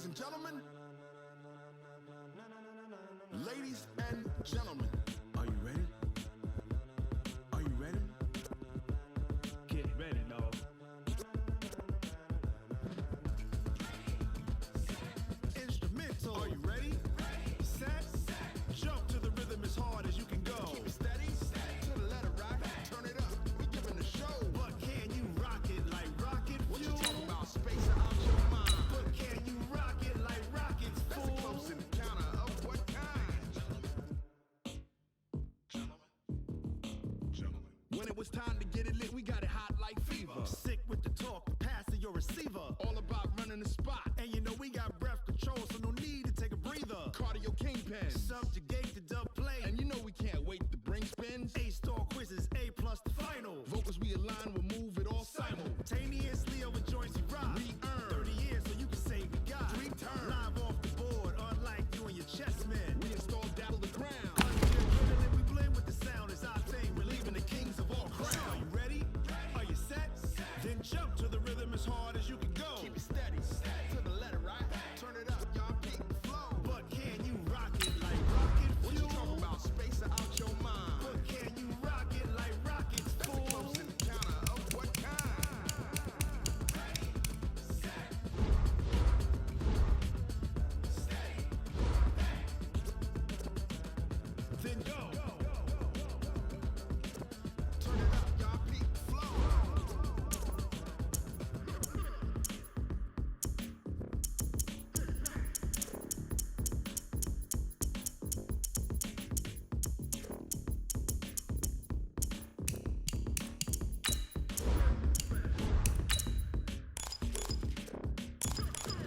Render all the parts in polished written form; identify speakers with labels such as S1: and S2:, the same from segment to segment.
S1: Ladies and gentlemen. Ladies and gentlemen. Are you ready? Are you ready?
S2: Get ready, dog.
S1: Instrumental. Are you ready? Set. Jump to the rhythm as hard as you can go. Keep it steady. To the letter right. Turn it up. We giving the show. But can you rock it like rocket fuel? What you talking about? Space out your mind. But can you rock it like rockets, fool? That's a close encounter of what kind? Gentlemen. When it was time to get it lit, we got it hot like fever. Sick with the talk, the pass to your receiver. All about running the spot. And you know we got breath control, so no need to take a breather. Cardio kingpin. Subjugate the dub play. And you know we can't wait to bring spins. A-star quizzes, A+ the final. Vocals we align, we'll move it all simultaneously over joints we rock. We earn 30 years, so you can say we got 3 turns. Live off the board, unlike you and your chess men. We install Dattle the Crown. Adrenaline, we blend with the sound is our thing. We're leaving the kings of all crowns. Are you ready? Are you set? Then jump to the rhythm as hard as you can go. Keep it steady. To the letter right. Turn it up, y'all peak the flow. But can you rock it like rocket fuel? What you talking about? Space out your mind. But can you rock it like rockets, fool? That's a close encounter of what kind? Then go. Turn it up, y'all peak the flow.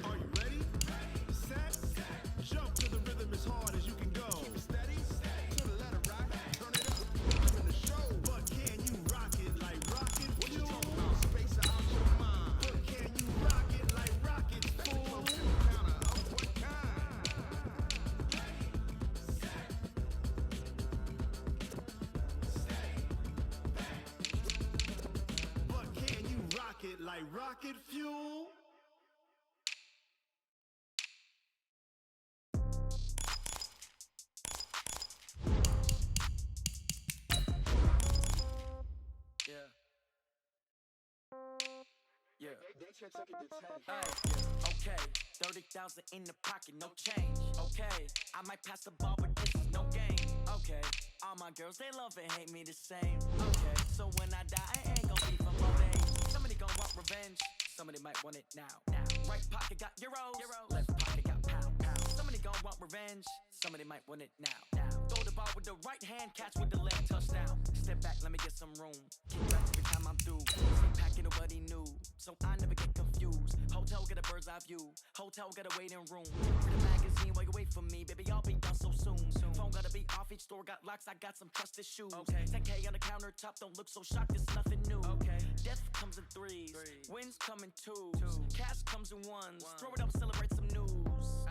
S1: Are you ready? Set. Jump to the rhythm as hard as you can go. Keep it steady. To the letter right. Turn it up. Giving the show. But can you rock it like rocket fuel? What you talking about? Space out your mind. But can you rock it like rockets, fool? That's a close encounter of what kind? But can you rock it like rocket fuel?
S3: Yeah. Okay, 30,000 in the pocket, no change. Okay, I might pass the ball, but this is no game. Okay, all my girls, they love and hate me the same. Okay, so when I die, I ain't gon' be from old age. Somebody gon' want revenge, somebody might want it now. Right pocket got euros, left pocket got pound. Somebody gon' want revenge, somebody might want it now. Throw the ball with the right hand, catch with the left, touchdown. Step back, let me get some room. Kick back every time I'm through. Same packet, nobody knew, so I never get confused. Hotel get a bird's eye view, hotel got a waiting room. Read a magazine while you wait for me, baby, I'll be done so soon. Phone gotta be off, each store got locks, I got some trusted shoes. 10K on the countertop, don't look so shocked, it's nothing new. Death comes in threes, wins come in twos, cash comes in ones. Throw it up, celebrate some news.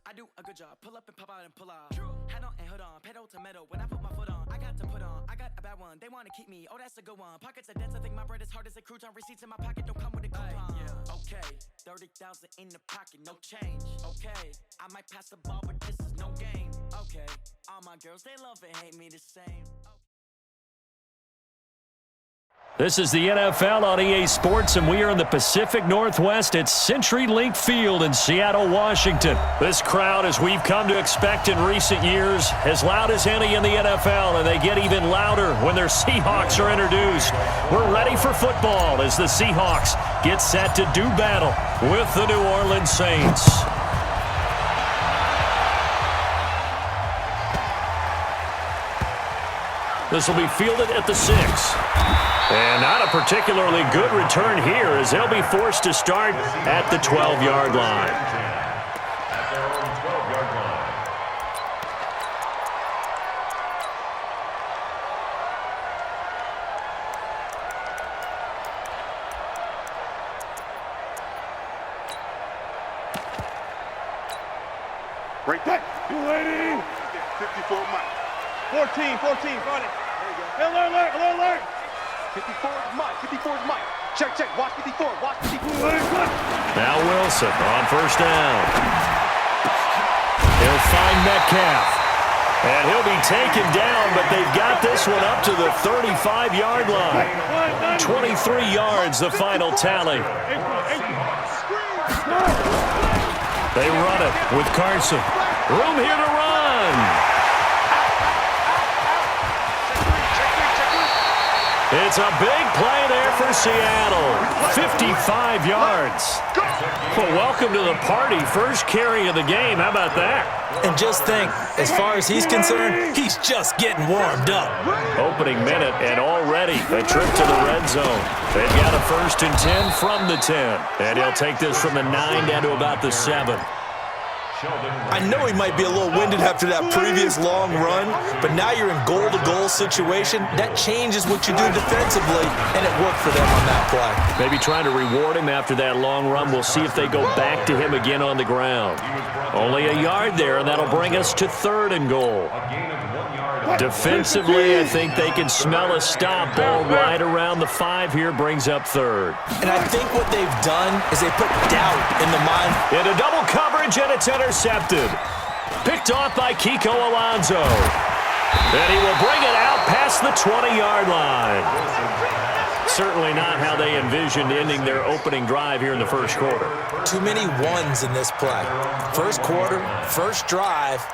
S3: I do a good job, pull up and pop out and pull out. Head on and hood on, pedal to metal. When I put my foot on, I got to put on. I got a bad one, they wanna keep me. Oh, that's a good one. Pockets are dense, I think my bread is hard as a crouton. Receipts in my pocket don't come with a coupon. Okay, 30,000 in the pocket, no change. Okay, I might pass the ball, but this is no game. Okay, all my girls, they love and hate me the same.
S4: This is the NFL on EA Sports, and we are in the Pacific Northwest at CenturyLink Field in Seattle, Washington. This crowd, as we've come to expect in recent years, as loud as any in the NFL, and they get even louder when their Seahawks are introduced. We're ready for football as the Seahawks get set to do battle with the New Orleans Saints. This will be fielded at the 6. And not a particularly good return here as they'll be forced to start at the 12-yard line.
S5: At their own 12-yard line.
S6: Break that. You waiting? 54 Mike. 14, got it. There you go. Alert. 54 is Mike. Check. Watch 54.
S4: Now Wilson on first down. He'll find Metcalf. And he'll be taken down, but they've got this one up to the 35-yard line. 23 yards, the final tally. They run it with Carson. Room here to run. It's a big play there for Seattle. 55 yards. Well, welcome to the party. First carry of the game. How about that?
S7: And just think, as far as he's concerned, he's just getting warmed up.
S4: Opening minute, and already a trip to the red zone. They've got a 1st and 10 from the 10. And he'll take this from the 9 down to about the 7.
S7: I know he might be a little winded after that previous long run, but now you're in goal-to-goal situation. That changes what you do defensively, and it worked for them on that play.
S4: Maybe trying to reward him after that long run. We'll see if they go back to him again on the ground. Only a yard there, and that'll bring us to 3rd and goal. Defensively, I think they can smell a stop. Ball right around the 5 here, brings up 3rd.
S7: And I think what they've done is they put doubt in the mind.
S4: Into double coverage, and it's intercepted. Picked off by Kiko Alonso. And he will bring it out past the 20-yard line. Certainly not how they envisioned ending their opening drive here in the first quarter.
S7: Too many ones in this play. First quarter, first drive,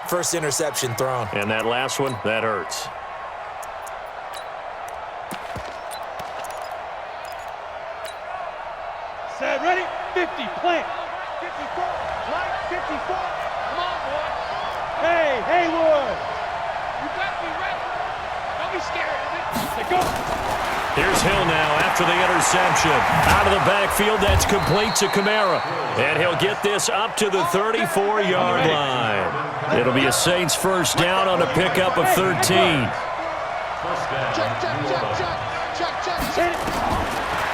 S7: first interception thrown.
S4: And that last one, that hurts.
S2: Set, ready? 50, plant. 54, line 54. Come on, boy. Hey, Haywood. You better be ready. Don't be scared of it. Let's go.
S4: Here's Hill now after the interception. Out of the backfield, that's complete to Kamara. And he'll get this up to the 34-yard line. It'll be a Saints first down on a pickup of 13.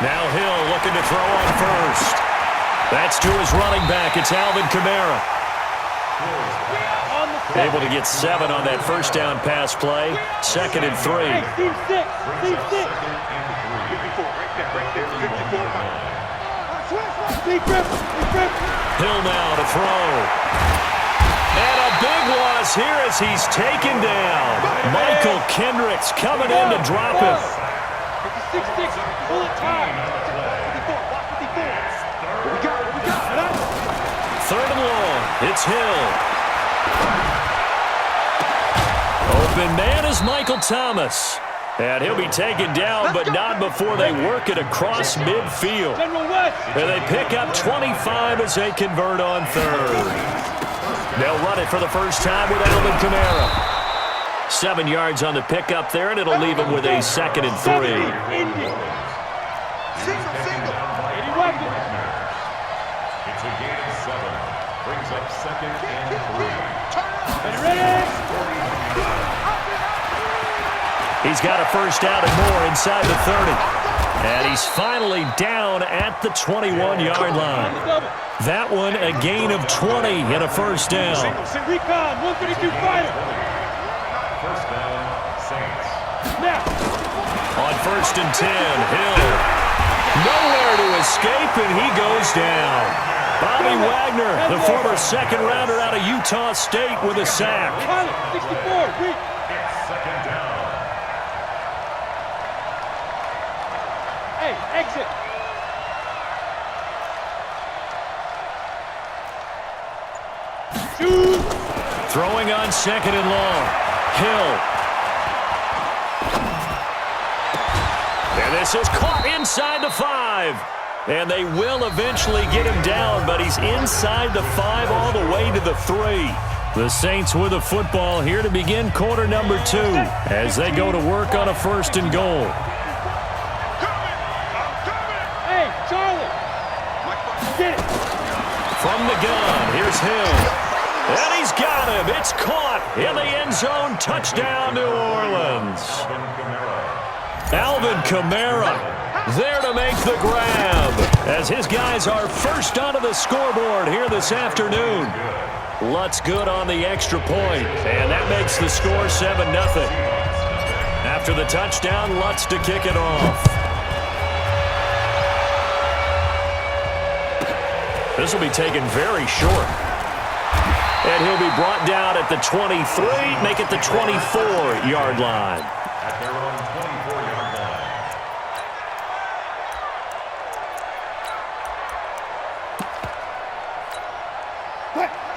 S4: Now Hill looking to throw on first. That's to his running back. It's Alvin Kamara. Able to get 7 on that first down pass play. 2nd and 3.
S2: Team 6.
S4: Hill now to throw. And a big loss here as he's taken down. Michael Kendricks coming in to drop him.
S2: 56, bullet time.
S4: 3rd and long. It's Hill. Open man is Michael Thomas. And he'll be taken down, but not before they work it across midfield. And they pick up 25 as they convert on 3rd. They'll run it for the first time with Alvin Kamara. 7 yards on the pickup there, and it'll leave him with a 2nd and 3.
S5: It's a gain of 7. Brings up 2nd and 3.
S2: Ready?
S4: He's got a first down and more inside the 30. And he's finally down at the 21-yard line. That one a gain of 20 and a first down.
S2: Recon, 152 fighter.
S5: First down, Saints.
S2: Now.
S4: On 1st and 10, Hill. Nowhere to escape, and he goes down. Bobby Wagner, the former 2nd rounder out of Utah State, with a sack.
S2: 64, reach.
S5: It's 2nd down.
S2: Hey, exit. Shoot.
S4: Throwing on 2nd and long. Hill. And this is caught inside the 5. And they will eventually get him down, but he's inside the 5 all the way to the 3. The Saints with a football here to begin quarter number 2 as they go to work on a 1st and goal.
S2: Hey, Charlie. Get it.
S4: From the gun, here's Hill. And he's got him. It's caught in the end zone. Touchdown, New Orleans. Alvin Kamara there to make the grab as his guys are first onto the scoreboard here this afternoon. Lutz good on the extra point, and that makes the score 7-0. After the touchdown, Lutz to kick it off. This will be taken very short. And he'll be brought down at the 23, make it the 24-yard line.
S5: At their own 24-yard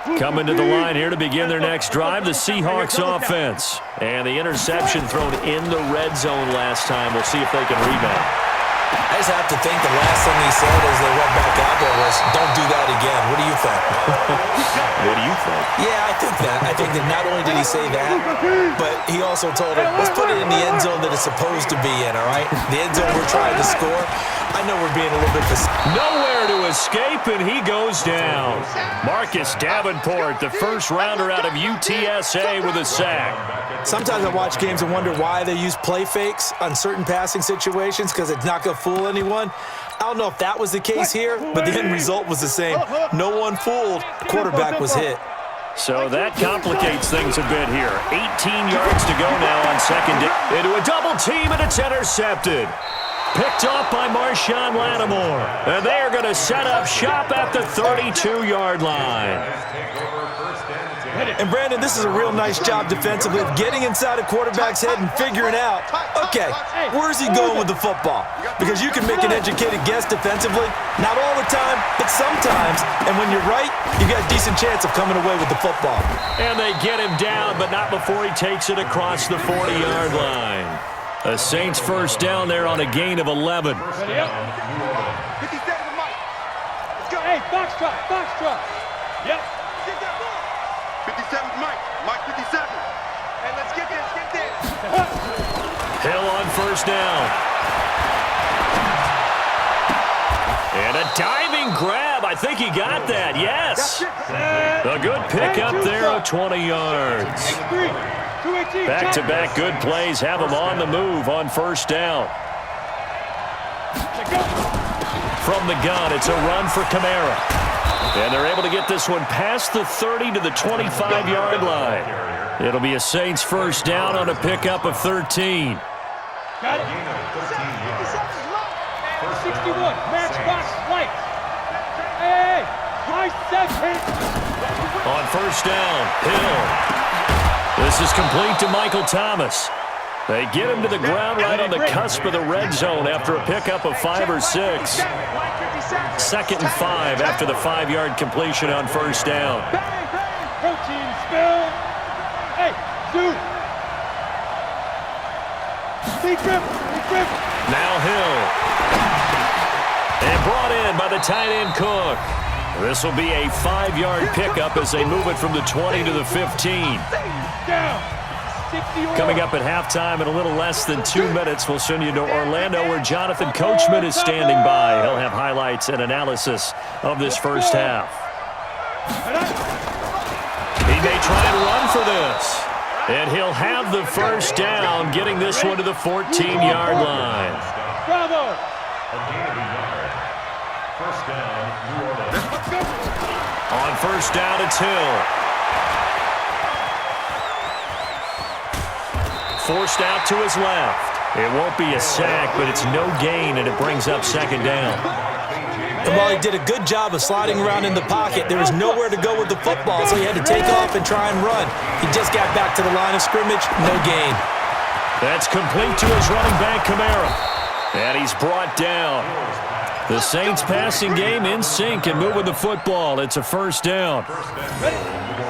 S5: line.
S4: Coming to the line here to begin their next drive, the Seahawks offense. And the interception thrown in the red zone last time. We'll see if they can rebound.
S7: I just have to think the last thing he said as they went back out there was, don't do that again. What do you think?
S4: What do you think?
S7: Yeah, I think that. I think that not only did he say that, but he also told him, let's put it in the end zone that it's supposed to be in, all right? The end zone we're trying to score. I know we're being a little bit
S4: nowhere to escape, and he goes down. Marcus Davenport, the first rounder out of UTSA with a sack.
S7: Sometimes I watch games and wonder why they use play fakes on certain passing situations because it's not going to fool anyone. I don't know if that was the case here, but the end result was the same. No one fooled. Quarterback was hit.
S4: So that complicates things a bit here. 18 yards to go now on second down. Into a double team, and it's intercepted. Picked off by Marshawn Lattimore. And they are going to set up shop at the 32-yard line.
S7: And, Brandon, this is a real nice job defensively of getting inside a quarterback's head and figuring out, okay, where's he going with the football? Because you can make an educated guess defensively, not all the time, but sometimes. And when you're right, you got a decent chance of coming away with the football.
S4: And they get him down, but not before he takes it across the 40-yard line. The Saints first down there on a gain of 11.
S2: Ready up. 57 Mike. Let's go. Hey, box drop. Yep.
S6: 57 Mike. Mike 57.
S2: Hey, let's get this.
S4: Hill on first down. And a diving grab. I think he got that. Yes. A good pickup there of 20 yards. Back-to-back good plays have him on the move on first down. From the gun, it's a run for Kamara. And they're able to get this one past the 30 to the 25-yard line. It'll be a Saints first down on a pickup of 13.
S2: Got it. 61, match box, light. Hey, nice second.
S4: On first down, Hill. This is complete to Michael Thomas. They get him to the ground right on the cusp of the red zone after a pickup of 5 or 6. 2nd and 5 after the 5-yard completion on first down.
S2: Protein spill. Hey, dude. Big grip.
S4: Now Hill. And brought in by the tight end Cook. This will be a 5-yard pickup as they move it from the 20 to the 15. Coming up at halftime in a little less than 2 minutes, we'll send you to Orlando where Jonathan Coachman is standing by. He'll have highlights and analysis of this first half. He may try and run for this. And he'll have the first down, getting this one to the 14-yard line.
S2: Bravo!
S5: First down, New Orleans.
S4: On first down, it's Hill. Forced out to his left. It won't be a sack, but it's no gain, and it brings up second down.
S7: And while he did a good job of sliding around in the pocket, there was nowhere to go with the football, so he had to take off and try and run. He just got back to the line of scrimmage, no gain.
S4: That's complete to his running back, Kamara. And he's brought down. The Saints passing game in sync and moving the football. It's a first down.
S2: Ready?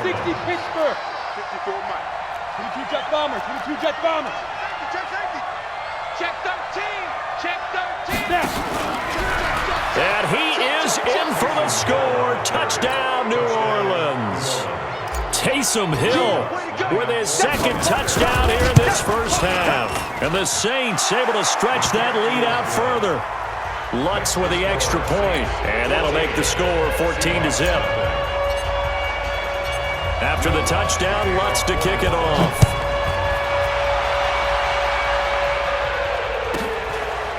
S2: 60 Pittsburgh. 54 Mike. 22 Jet Bombers. 22 Jet Bombers. Check 13. Check 13.
S4: And he is in for the score. Touchdown, New Orleans. Taysom Hill with his second touchdown here in this first half. And the Saints able to stretch that lead out further. Lutz with the extra point, and that'll make the score 14-0. After the touchdown, Lutz to kick it off.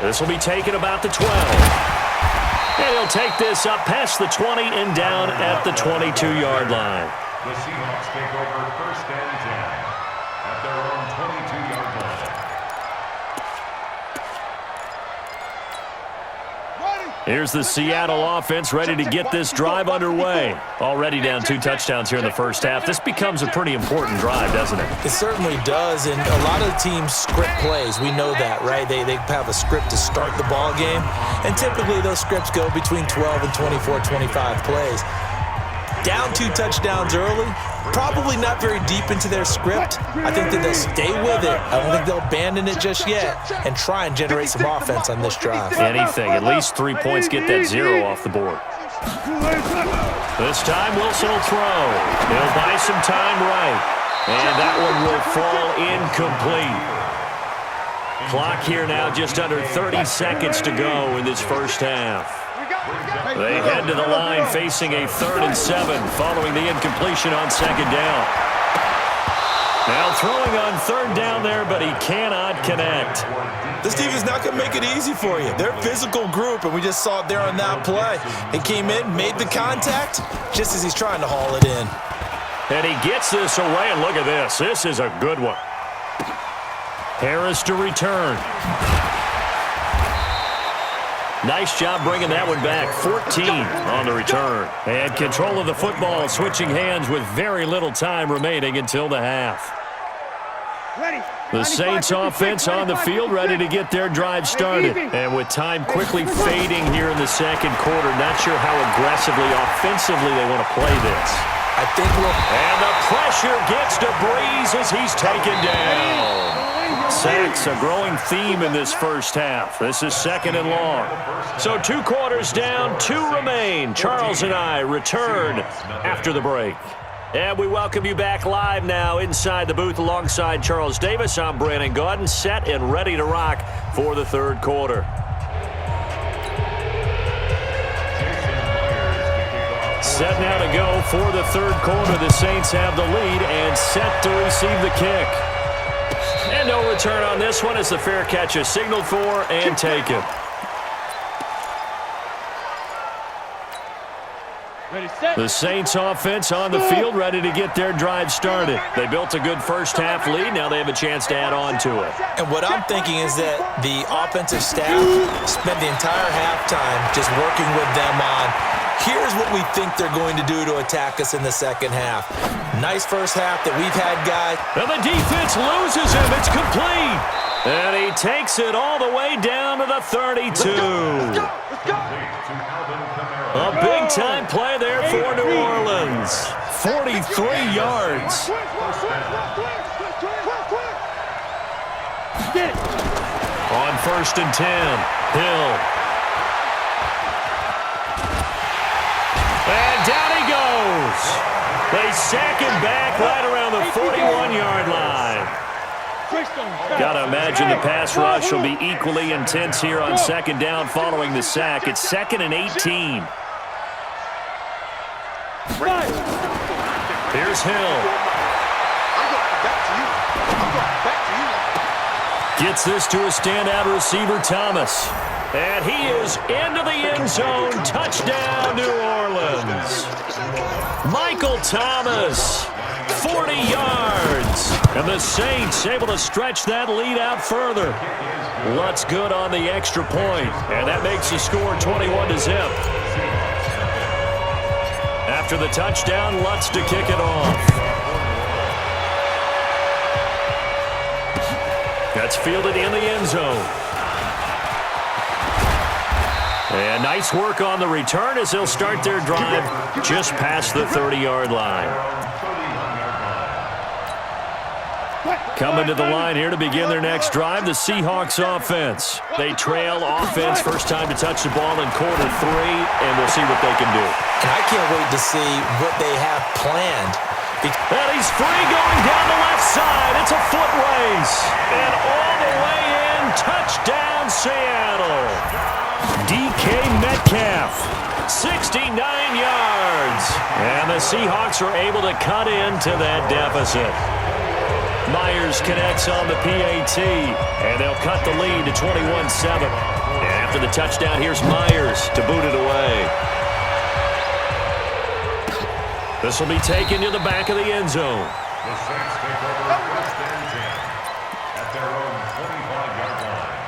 S4: This will be taken about the 12. And he'll take this up past the 20 and down at the 22-yard line.
S5: The Seahawks take over first and 10 at their own 22-yard line.
S2: Ready?
S4: Here's the Seattle offense ready to get this drive underway. Already down 2 touchdowns here in the first half. This becomes a pretty important drive, doesn't it?
S7: It certainly does, and a lot of the teams script plays. We know that, right? They have a script to start the ball game, and typically those scripts go between 12 and 24, 25 plays. Down 2 touchdowns early, probably not very deep into their script. I think that they'll stay with it. I don't think they'll abandon it just yet and try and generate some offense on this drive.
S4: Anything. At least 3 points, get that 0 off the board. This time Wilson will throw. He'll buy some time right. And that one will fall incomplete. Clock here now just under 30 seconds to go in this first half. They head to the line facing a 3rd and 7 following the incompletion on 2nd down. Now throwing on 3rd down there, but he cannot connect.
S7: This team is not going to make it easy for you. They're a physical group, and we just saw it there on that play. He came in, made the contact, just as he's trying to haul it in.
S4: And he gets this away, and look at this. This is a good one. Harris to return. Nice job bringing that one back. 14 on the return. And control of the football, switching hands with very little time remaining until the half. The Saints offense on the field, ready to get their drive started. And with time quickly fading here in the second quarter, not sure how aggressively, offensively they want to play this.
S7: I think
S4: and the pressure gets to Breeze as he's taken down. Sacks, a growing theme in this first half. This is 2nd and long. So 2 quarters down, 2 remain. Charles and I return after the break. And we welcome you back live now inside the booth alongside Charles Davis. I'm Brandon Gaudin, set and ready to rock for the 3rd quarter. Set now to go for the 3rd quarter. The Saints have the lead and set to receive the kick. And no return on this one as the fair catch is signaled for and taken. The Saints offense on the field ready to get their drive started. They built a good first half lead. Now they have a chance to add on to it.
S7: And what I'm thinking is that the offensive staff spent the entire halftime just working with them on, here's what we think they're going to do to attack us in the second half. Nice first half that we've had, guys.
S4: And the defense loses him. It's complete. And he takes it all the way down to the 32.
S6: Let's go.
S4: A big-time play there for New Orleans. 43 yards. On 1st and 10, Hill. And down he goes. They sack him back right around the 41-yard line. Got to imagine the pass rush will be equally intense here on 2nd down following the sack. It's 2nd and 18. Here's Hill. Gets this to a standout receiver, Thomas. And he is into the end zone. Touchdown, New Orleans. Michael Thomas, 40 yards. And the Saints able to stretch that lead out further. Lutz good on the extra point. And that makes the score 21-0. After the touchdown, Lutz to kick it off. That's fielded in the end zone. And nice work on the return as they'll start their drive just past the 30-yard line. Coming to the line here to begin their next drive, the Seahawks offense. They trail offense, first time to touch the ball in quarter 3, and we'll see what they can do.
S7: And I can't wait to see what they have planned.
S4: And he's free going down the left side. It's a foot race. And all the way in, touchdown Seattle. DK Metcalf, 69 yards. And the Seahawks are able to cut into that deficit. Myers connects on the PAT, and they'll cut the lead to 21-7. And after the touchdown, here's Myers to boot it away. This will be taken to the back of the end zone.
S5: The Saints take over 1st and 10 at their own 25-yard line.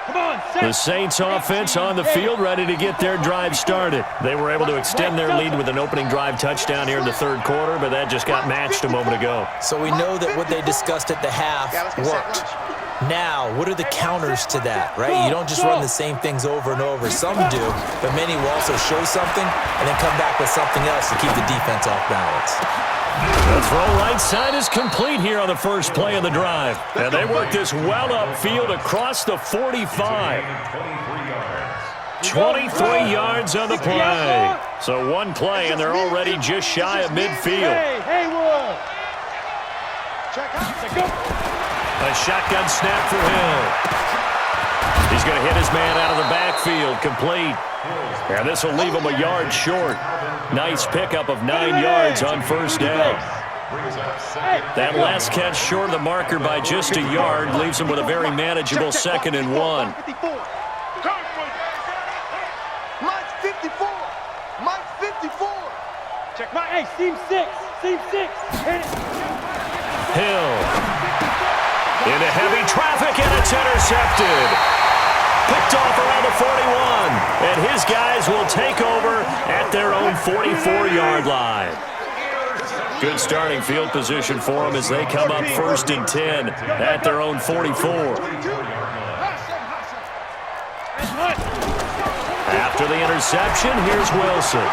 S4: The Saints offense on the field, ready to get their drive started. They were able to extend their lead with an opening drive touchdown here in the third quarter, but that just got matched a moment ago.
S7: So we know that what they discussed at the half worked. Now, what are the counters to that, right? You don't just run the same things over and over. Some do, but many will also show something and then come back with something else to keep the defense off balance.
S4: The throw right side is complete here on the first play of the drive. And they work this well upfield across the 45. 23 yards on the play. So one play, and they're already just shy of midfield.
S2: Haywood. Check out.
S4: A shotgun snap for Hill. He's going to hit his man out of the backfield, complete. And this will leave him a yard short. Nice pickup of 9 yards on first down. That last catch short of the marker by just a yard leaves him with a very manageable 2nd and 1.
S2: Mike's 54. Mike's 54. Check my, hey, seam 6. Seam 6. Hit it.
S4: Hill. Into heavy traffic, and it's intercepted. Picked off around the 41. And his guys will take over at their own 44-yard line. Good starting field position for them as they come up 1st and 10 at their own 44. After the interception, here's Wilson.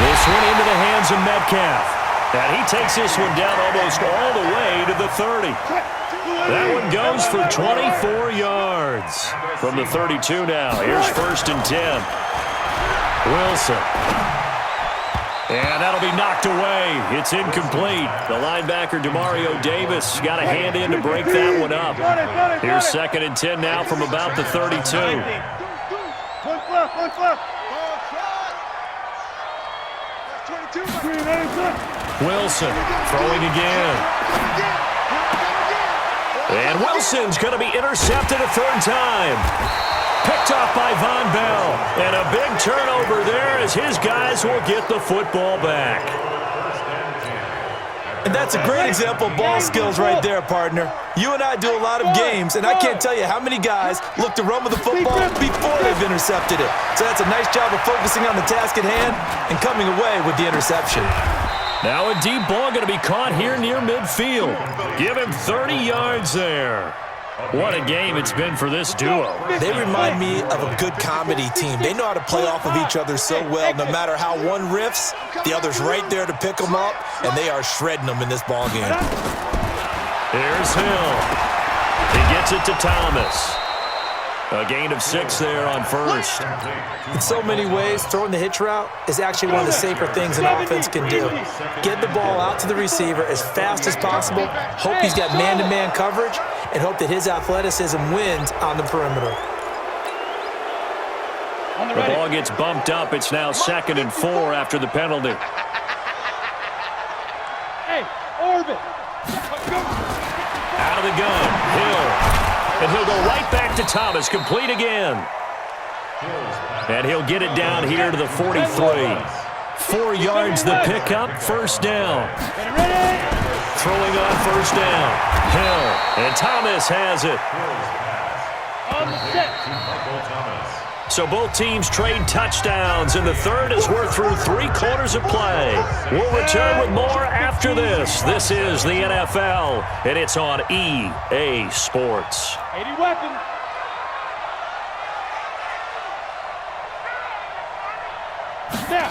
S4: This one into the hands of Metcalf. And he takes this one down almost all the way to the 30. That one goes for 24 yards. From the 32 now, here's 1st and 10. Wilson. And that'll be knocked away. It's incomplete. The linebacker, Demario Davis, got a hand in to break that one up. Here's 2nd and 10 now from about the 32.
S2: One left.
S4: Wilson throwing again. And Wilson's going to be intercepted a 3rd time. Picked off by Von Bell. And a big turnover there as his guys will get the football back.
S7: And that's a great example of ball skills right there, partner. You and I do a lot of games, and I can't tell you how many guys look to run with the football before they've intercepted it. So that's a nice job of focusing on the task at hand and coming away with the interception.
S4: Now a deep ball going to be caught here near midfield. Give him 30 yards there. What a game it's been for this duo.
S7: They remind me of a good comedy team. They know how to play off of each other so well. No matter how one riffs, the other's right there to pick them up, and they are shredding them in this ball game.
S4: Here's Hill. He gets it to Thomas. A gain of 6 there on first.
S7: In so many ways, throwing the hitch route is actually one of the safer things an offense can do. Get the ball out to the receiver as fast as possible, hope he's got man-to-man coverage, and hope that his athleticism wins on the perimeter.
S4: The ball gets bumped up. It's now 2nd and 4 after the penalty.
S2: Hey, Orbit.
S4: Out of the gun, Hill. And he'll go right back to Thomas, complete again. And he'll get it down here to the 43. 4 yards the pickup, 1st down. Throwing on 1st down. Hill, and Thomas has it.
S2: On the set.
S4: So both teams trade touchdowns, and the third as we're through 3 quarters of play. We'll return with more after this. This is the NFL, and it's on EA Sports.
S2: 80 weapon. Snap.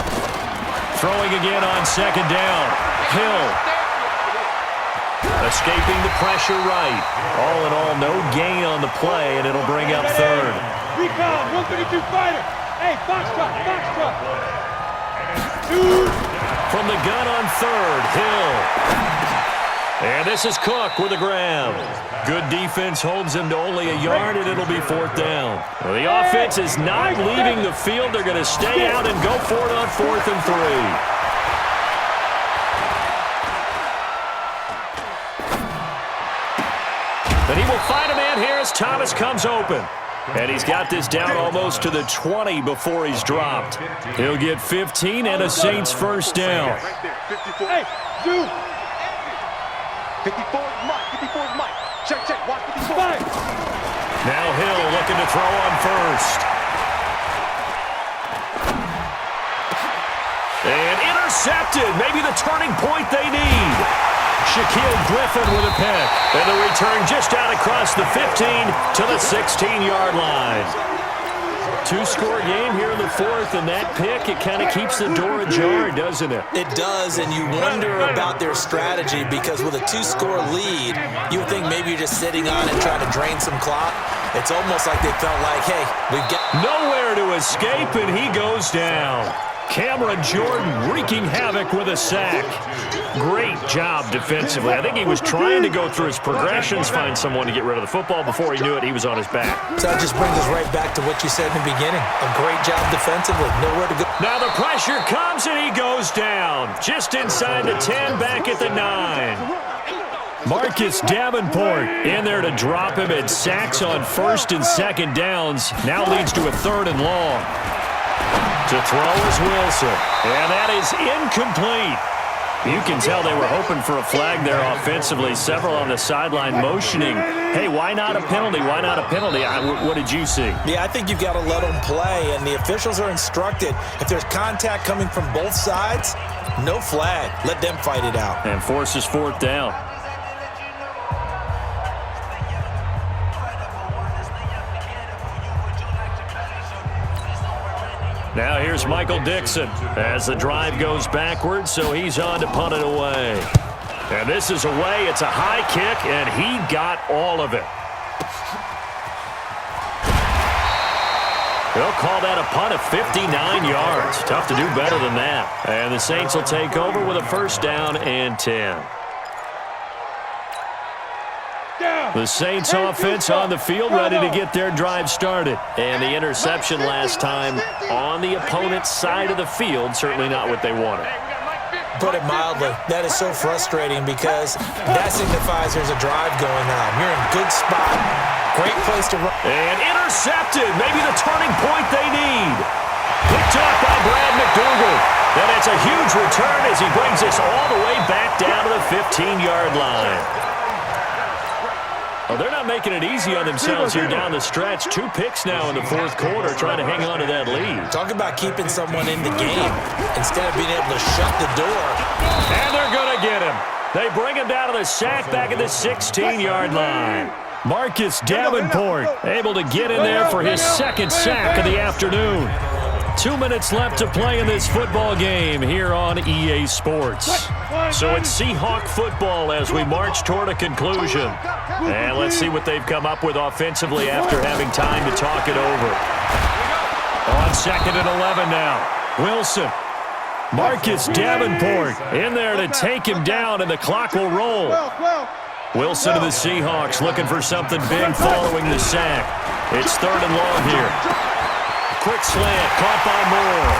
S4: Throwing again on 2nd down. Hill. Escaping the pressure right. All in all, no gain on the play, and it'll bring up 3rd.
S2: Recon, 132 fighter. Hey, Foxtrot.
S4: From the gun on 3rd, Hill. And this is Cook with a grab. Good defense holds him to only a yard, and it'll be 4th down. Well, the offense is not leaving the field. They're going to stay out and go for it on 4th and 3. But he will find a man here as Thomas comes open. And he's got this down almost to the 20 before he's dropped. He'll get 15 and a Saints 1st down.
S2: Hey, Zoom. 54 Mike. Check. Watch 55.
S4: Now Hill looking to throw on first. And intercepted. Maybe the turning point they need. Shaquille Griffin with a pick. And the return just out across the 15 to the 16-yard line. Two-score game here in the fourth, and that pick, it kind of keeps the door ajar, doesn't it?
S7: It does, and you wonder about their strategy because with a two-score lead, you would think maybe you're just sitting on and trying to drain some clock. It's almost like they felt like, hey, we've got
S4: nowhere to escape, and he goes down. Cameron Jordan wreaking havoc with a sack. Great job defensively. I think he was trying to go through his progressions, find someone to get rid of the football. Before he knew it, he was on his back.
S7: So that just brings us right back to what you said in the beginning. A great job defensively. Nowhere to go.
S4: Now the pressure comes, and he goes down. Just inside the 10, back at the 9. Marcus Davenport in there to drop him at sacks on first and second downs. Now leads to a 3rd and long. To throw is Wilson, and that is incomplete. You can tell they were hoping for a flag there offensively. Several on the sideline motioning, hey, why not a penalty? Why not a penalty? What did you see?
S7: Yeah, I think you've got to let them play, and the officials are instructed. If there's contact coming from both sides, no flag. Let them fight it out.
S4: And forces 4th down. Now here's Michael Dixon as the drive goes backwards, so he's on to punt it away. And this is away. It's a high kick, and he got all of it. They'll call that a punt of 59 yards. Tough to do better than that. And the Saints will take over with a 1st down and 10. The Saints offense on the field, ready to get their drive started. And the interception last time on the opponent's side of the field, certainly not what they wanted.
S7: Put it mildly, that is so frustrating because that signifies there's a drive going on. You're in a good spot. Great place to run.
S4: And intercepted. Maybe the turning point they need. Picked up by Brad McDougal. And it's a huge return as he brings us all the way back down to the 15-yard line. Well, they're not making it easy on themselves here down the stretch. 2 picks now in the 4th quarter, trying to hang on to that lead.
S7: Talk about keeping someone in the game instead of being able to shut the door.
S4: And they're going to get him. They bring him down to the sack back at the 16-yard line. Marcus Davenport able to get in there for his 2nd sack of the afternoon. 2 minutes left to play in this football game here on EA Sports. So it's Seahawk football as we march toward a conclusion. And let's see what they've come up with offensively after having time to talk it over. On 2nd and 11 now. Wilson. Marcus Davenport in there to take him down, and the clock will roll. Wilson to the Seahawks looking for something big following the sack. It's 3rd and long here. Quick slant, caught by Moore.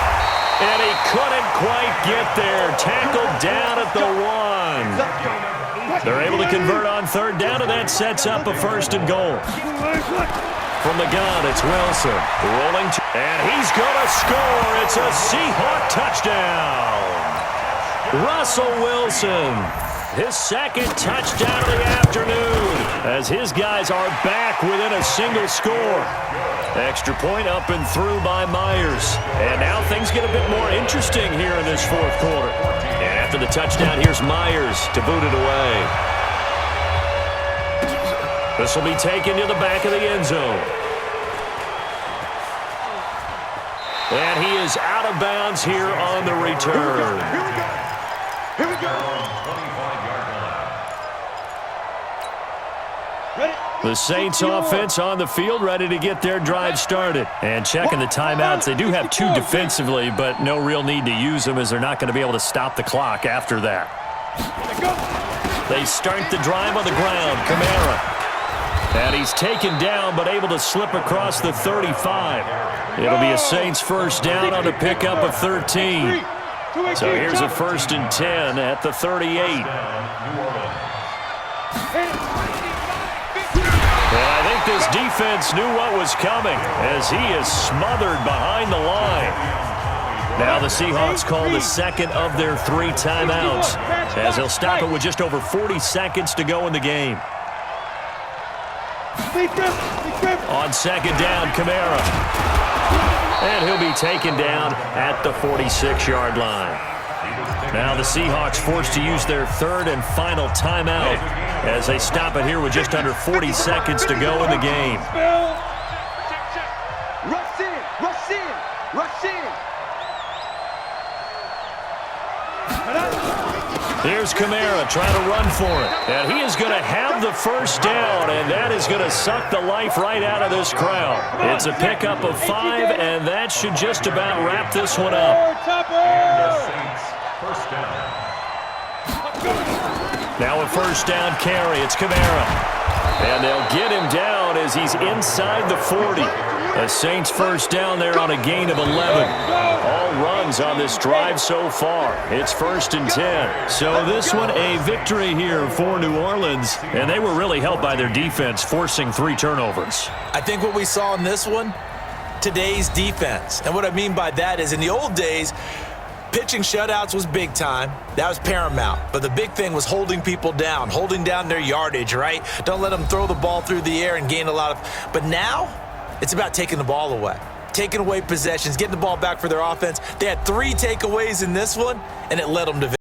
S4: And he couldn't quite get there. Tackled down at the 1. They're able to convert on 3rd down, and that sets up a 1st and goal. From the gun, it's Wilson. Rolling, and he's going to score. It's a Seahawk touchdown. Russell Wilson, his 2nd touchdown of the afternoon, as his guys are back within a single score. Extra point up and through by Myers. And now things get a bit more interesting here in this 4th quarter. And after the touchdown, here's Myers to boot it away. This will be taken to the back of the end zone. And he is out of bounds here on the return.
S6: Here we go.
S4: The Saints offense on the field, ready to get their drive started. And checking the timeouts. They do have 2 defensively, but no real need to use them as they're not going to be able to stop the clock after that. They start the drive on the ground. Kamara. And he's taken down, but able to slip across the 35. It'll be a Saints 1st down on the pickup of 13. So here's a 1st and 10 at the 38. I think this defense knew what was coming as he is smothered behind the line. Now the Seahawks call the 2nd of their 3 timeouts as they'll stop it with just over 40 seconds to go in the game. On second down, Kamara. And he'll be taken down at the 46-yard line. Now the Seahawks forced to use their third and final timeout as they stop it here with just under 40 seconds to go in the game.
S2: Rush in, rush in, rush in.
S4: Here's Kamara trying to run for it. And he is going to have the first down, and that is going to suck the life right out of this crowd. It's a pickup of 5, and that should just about wrap this one up.
S5: And the Saints, first down.
S4: Now a first down carry. It's Kamara. And they'll get him down as he's inside the 40. The Saints first down there on a gain of 11. All runs on this drive so far. It's 1st and 10. So this one a victory here for New Orleans. And they were really helped by their defense forcing 3 turnovers.
S7: I think what we saw in this one, today's defense. And what I mean by that is in the old days, pitching shutouts was big time. That was paramount. But the big thing was holding people down, holding down their yardage, right? Don't let them throw the ball through the air and gain a lot of... But now, it's about taking the ball away. Taking away possessions, getting the ball back for their offense. They had 3 takeaways in this one, and it led them to victory.